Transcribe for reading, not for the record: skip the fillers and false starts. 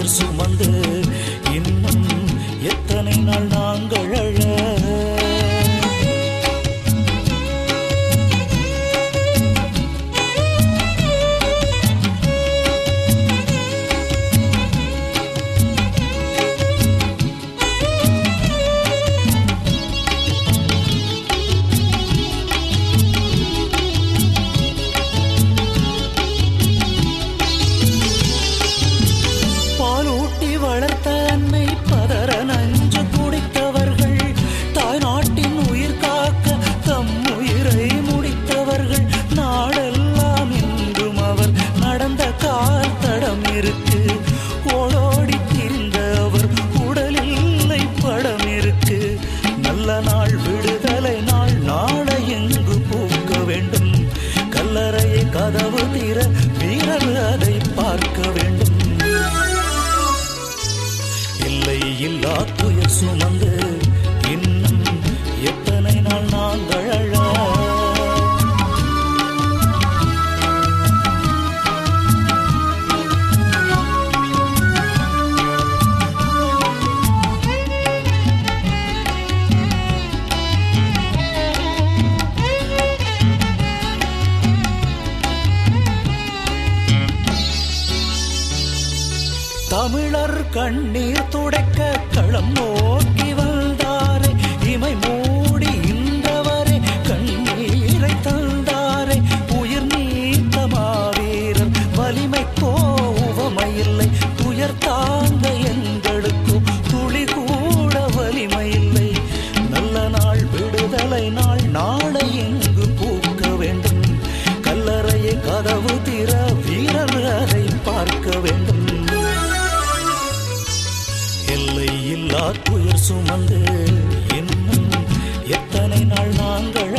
துயர் சுமந்து இன்னும் எத்தனை நாள் நாங்கள் அழ. வளர்த்த அன்னை பதற நஞ்சு குடித்தவர்கள், தாய் நாட்டின் உயிர் காக்க தம் உயிரை முடித்தவர்கள், நாடெல்லாம் இன்றும் அவர் நடந்த கால் தடம் இருக்கு. ஓடோடி திரிந்த அவர் உடலில்லை படம் இருக்கு. நல்ல நாள் விடுதலை நாள் நாளை எங்கு பூக்க வேண்டும். கல்லறையை கதவு தீர வீரர் அதை பார்க்க வேண்டும். இல்லா துயர் சுமந்து இன்னும் எத்தனை நாள் நாங்கள் அழ. தமிழர் கண்ணீர் துடைக்க களம் நோக்கி வந்தாரே, இமை மூடி இன்றவரே கண்ணீரை தந்தாரே. உயிர் நீத்த மாவீரர் வலிமை கோவமையில்லை, துயர் தாங்க எங்களுக்கோ துளி கூட வலிமை இல்லை. நல்ல நாள் விடுதலை நாள் நாளை எங்கு பூக்க வேண்டும். கல்லறையை கதவு திற வீரர் அதை பார்க்க வேண்டும். எல்லை இல்லா துயர் சுமந்து இன்னும் எத்தனை நாள் நாங்கள்